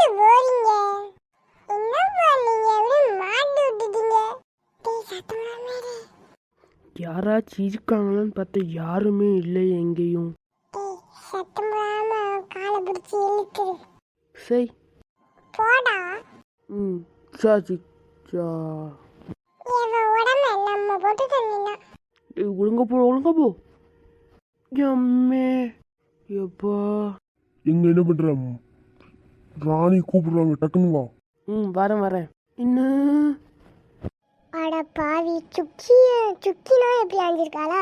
எங்கிட்டு போறீங்க? என்ன பண்ணீங்க? எப்படி மாட்டி விட்டுட்டீங்க? டேய் சத்தமா மேரி. யாராச்சும் இருக்காங்களான்னு பார்த்தா யாருமே இல்லை எங்கேயும். டேய் சத்தமா காலை பிடிச்சி இழுத்துரு. சரி. போடா. சாச்சி சா. இவன் உடம்ப நம்ம போட்டு தந்தீங்கன்னா. ஒழுங்கா போ. எம்மே எப்பா. இங்க என்ன பண்ற? ராணி கூப்பிடுறாங்க, டக்குன்னு வா. வரேன். இன்னும் அட பாவி, சுக்கினா எப்படி ஆஞ்சிருக்காளா?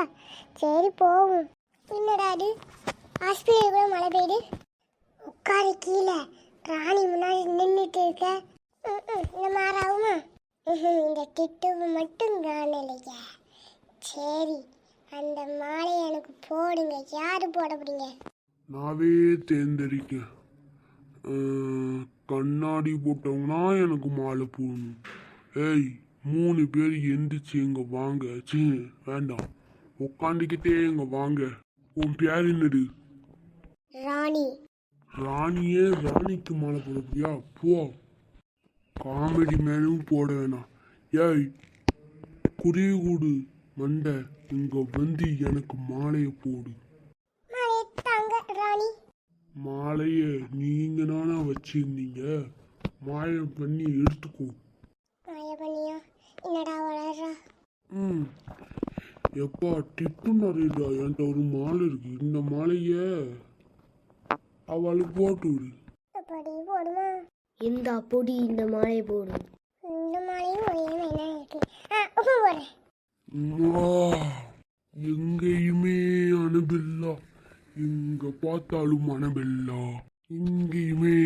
சரி போகும். என்னடா அது ஹாஸ்பிட்டல் கூட மழை பெய்யுது. உட்காரு கீழே. ராணி முன்னாடி நின்றுட்டு இருக்க. இந்த மாதிரி ஆகுமா? இந்த டிட்டுவை மட்டும் காணலையா? சரி, அந்த மாலையை எனக்கு போடுங்க. யாரு போட போறீங்க? நாவே தேர்ந்தெடுக்க. கண்ணாடி போட்டவங்கன்னா எனக்கு மாலை போடணும். ஏய் 3 பேர் எந்திரிச்சு இங்க வாங்க. வேண்டாம், உட்காந்துக்கிட்டே இங்க வாங்க. உன் பேர் என்னது? ராணி. ராணியே ராணிக்கு மாலை போட போறியா? போ. காமெடி மேனும் போட வேணாம். ஏய் குறிகூடு மண்டை, இங்க வந்து எனக்கு மாலையை போடு. ராணி மாலைய நீங்க தானே வச்சிருந்தீங்க, மாய பண்ணி எடுத்துக்கோ. மாய பண்ணியா? என்னடா வளர்றா? எப்பா டிட்டு நிறையடா, என்கிட்ட ஒரு மாலை இருக்கு. இந்த மாலைய அவளுக்கு போட்டு விடு. அப்படி போடுமா? இந்த பொடி இந்த மாலையை போடு. இந்த மாலையும் ஒரே என்ன இருக்கு. போடுறேன். எங்கேயுமே அணுபில்லா, எங்க பார்த்தாலும் அணுபில்லா, எங்கேயுமே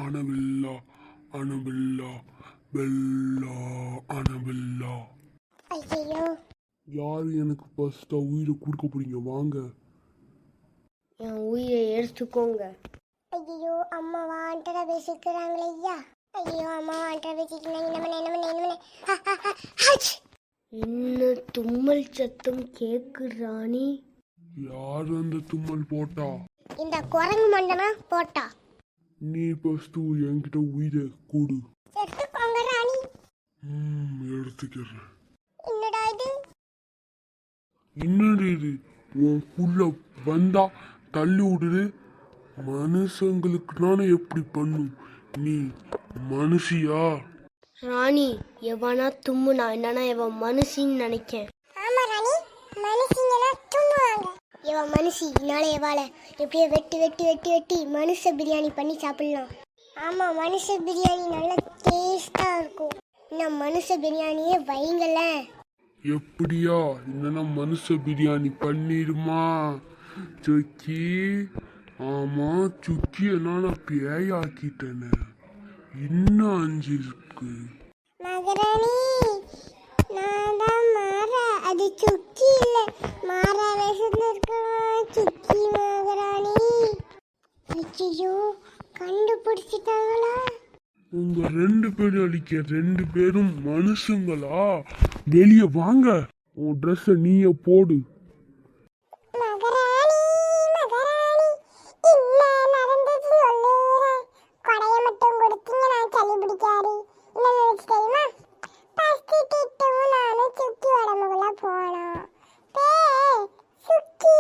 அணுபில்லா, அணுபில்லா பெல்லா அணுபில்லா. ஐயோ, யாரு எனக்கு ஃபர்ஸ்டா உயிரை கொடுக்க போறீங்க? வாங்க. என் உயிரை எடுத்துக்கோங்க. ஐயோ அம்மா வாண்டடா பேசிக்கிறாங்களே ஐயா. ஐயோ அம்மா வாண்டடா பேசிக்கிறாங்க. என்ன தும்மல் சத்தம் கேக்கு ராணி? யாரு அந்த தும்மல் போட்டா? இந்த குரங்கு மண்டனா போட்டா. நீ ஃபர்ஸ்ட் என்கிட்ட உயிரை கொடு. எடுத்துக்கோங்க ராணி. எடுத்துக்கிறேன். என்னடா இது? என்னது இது? உன் புள்ள வந்தா தள்ளி விடுது. மனுஷங்களுக்கு நானே எப்படி பண்ணும்? நீ மனுஷியா? ராணி எவனா தும்முனா என்னன்னா இவன் மனுஷின்னு நினைக்கேன். ஆமா ராணி, மனுஷிங்கன்னா தும்முவாங்க. இவன் மனுஷி, இதனால இவாள எப்படியோ வெட்டி மனுஷ பிரியாணி பண்ணி சாப்பிடலாம். ஆமா, மனுஷ பிரியாணி நல்லா டேஸ்டா இருக்கும். இன்னும் மனுஷ பிரியாணியே வைங்கல. எப்படியா? என்னன்னா மனுஷ பிரியாணி பண்ணிடுமா சுக்கி? ஆமா, சுக்கிய நான் பேயாக்கிட்டேனே. இன்னும் 5 இருக்கு. மகராணி, நான் தான் மாறா. அது சுக்கி இல்ல, மாறா வேஷத்துல இருக்கான் சுக்கி. மகராணி, ஐயோ கண்டுபிடிச்சிட்டாங்களா? உங்க 2 பேரும் அடிக்க 2 பேரும் மனுஷங்களா? வெளியே வாங்க. உன் ட்ரெஸ்ஸ நீயே போடு. மகராணி, என்ன நடந்தது சொல்லுறேன். கொடைய மட்டும் கொடுத்தீங்க, நான் சளி பிடிக்காது. என்ன நினைச்சு தெரியுமா? ஃபர்ஸ்ட் டிட்டுவும் நானும் சுக்கி உடம்புக்குள்ள போனோம். சுக்கி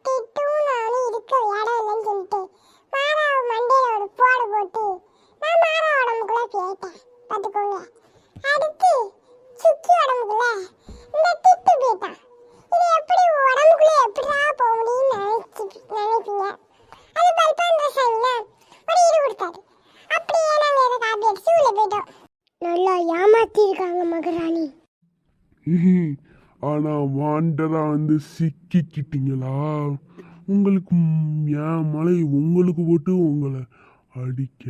டிட்டுவும் நானும் இருக்க இடம் இல்லைன்னு சொல்லிட்டு மாறா மண்டையில ஒரு போடு போட்டு நான் மாறா உடம்புக்குள்ள போயிட்டேன். பார்த்துக்கோங்க. அடுத்து சுக்கி உடம்புக்குள்ள இந்த டிட்டு போயிட்டான். இது எப்படி உடம்புக்குள்ள எப்படிடா போக முடியும்னு நினைப்பீங்க. அது பல்பான் ரசாயனா ஒரு இரு கொடுத்தாரு. அப்படியே நாங்கள் எதை காப்பி அடிச்சு உள்ள போயிட்டோம். நல்லா ஏமாத்தி இருக்காங்க மகராணி. ஆனா வாண்டரா வந்து சிக்கிக்கிட்டீங்களா? உங்களுக்கு என் மலை உங்களுக்கு போட்டு உங்களை அடிக்க.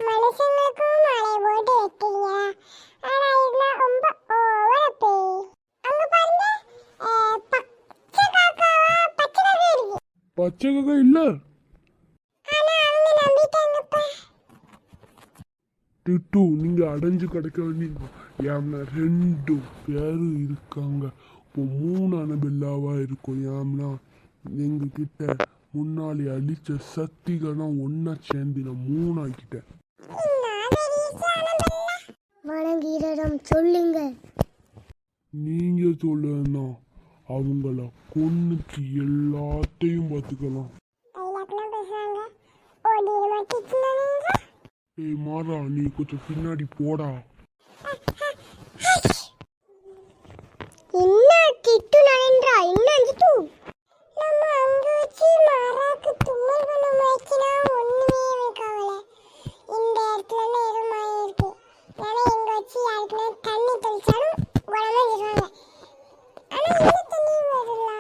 மனுஷங்களுக்கும் மழை போட்டு வெட்டீங்க. ஆனா இதெல்லாம் ரொம்ப ஓவரப்பே. அங்க பாருங்க, பச்சை காக்காவா பச்சை காக்கா இருக்கு. பச்சை காக்கா இல்ல. ஆனா அவங்க நம்பிட்டாங்கப்பா. டிட்டு, நீங்க அடைஞ்சு கிடைக்க வேண்டிய ஏம்னா 2 பேரும் இருக்காங்க. இப்போ 3 அனபெல்லாவா இருக்கும். ஏம்னா எங்ககிட்ட முன்னாடி அழிச்ச சக்திகள்லாம் ஒன்னா சேர்ந்து நான் 3 ஆக்கிட்டேன். வணங்கிடம் சொல்லுங்க. நீங்க சொல்லனா அவங்கள கொன்னுட்டு எல்லாத்தையும் பார்த்துக்கலாம். டைலாக்லாம் பேசுறாங்க. ஓடிட மாட்டீங்களா நீங்க? ஏய் மாறா, நீ கொஞ்சம் பின்னாடி போடா. என்ன திட்டு நரேந்திரா, என்ன திட்டு? நம்ம அங்க வச்சு மாறாக்கு தும்மல் பண்ண முயற்சினா ஒண்ணுமே எனக்கு ஆகல. இந்த இடத்துல எதுவும் மாறி இருக்கு. ஏன்னா எங்க வச்சு யாருக்குன்னா தண்ணி தெளிச்சாலும் உடனே இருவாங்க. ஆனா இந்த தண்ணி வரல.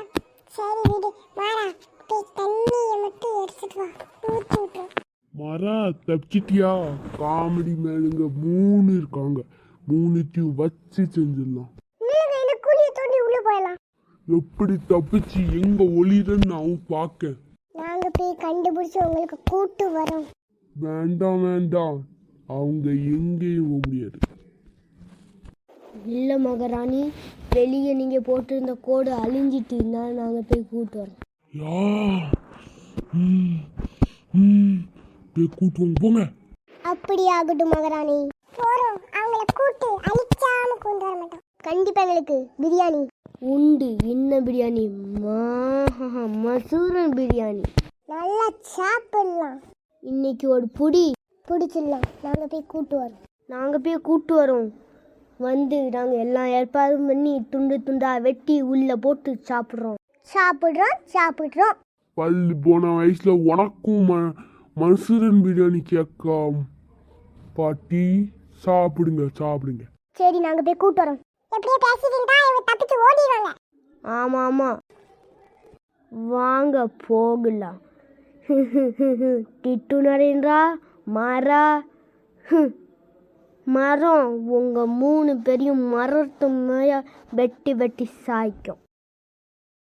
சரி விடு மாறா, போய் தண்ணியை மட்டும் எடுத்துட்டு வா, ஊத்தி விட்டு. மாறா தப்பிச்சிட்டியா? காமெடி மேலுங்க 3 இருக்காங்க, 3த்தையும் வச்சு செஞ்சிடலாம். இந்த குழியை தோண்டி உள்ள போயிடலாம். எப்படி தப்பிச்சு எங்க ஒளிரன்னு நான் பார்க்க. நாங்க போய் கண்டுபிடிச்சு உங்களுக்கு கூட்டு வரோம். வேண்டாம் வேண்டாம், அவங்க எங்கேயும் போக முடியாது. இல்லை மகாராணி, வெளியே நீங்கள் போட்டிருந்த கோடு அழிஞ்சிட்டு இருந்தால் நாங்கள் போய் கூட்டு வரோம். யா போய் கூட்டுவோம் போங்க. அப்படி ஆகட்டும் மகாராணி. போறோம், அவங்கள கூட்டு அழிச்சாம கொண்டு வர மாட்டோம். கண்டிப்பா எங்களுக்கு பிரியாணி உண்டு. என்ன பிரியாணி? மசூரன் பிரியாணி. நல்லா சாப்பிடலாம். இன்னைக்கு ஒரு புடி பிடிச்சிடலாம். நாங்க போய் கூட்டு வரோம். நாங்கள் போய் கூட்டு வரோம். வந்து நாங்கள் எல்லாம் ஏற்பாடும் பண்ணி துண்டு துண்டா வெட்டி உள்ளே போட்டு சாப்பிட்றோம். சாப்பிடுறோம். பள்ளி போன வயசுல உனக்கும் மசூரன் பிரியாணி கேட்காம் பாட்டி. சாப்பிடுங்க சாப்பிடுங்க. சரி, நாங்க போய் கூட்டு வரோம். எப்படியே பேசிட்டு இருந்தா இவங்க தப்பிச்சு ஓடிடுவாங்க. ஆமாம் ஆமாம், வாங்க போகலாம். திட்டு நரேந்திரா, மாறா, மரம் உங்கள் 3 பேரையும் மரத்து மேய வெட்டி வெட்டி சாய்க்கும்.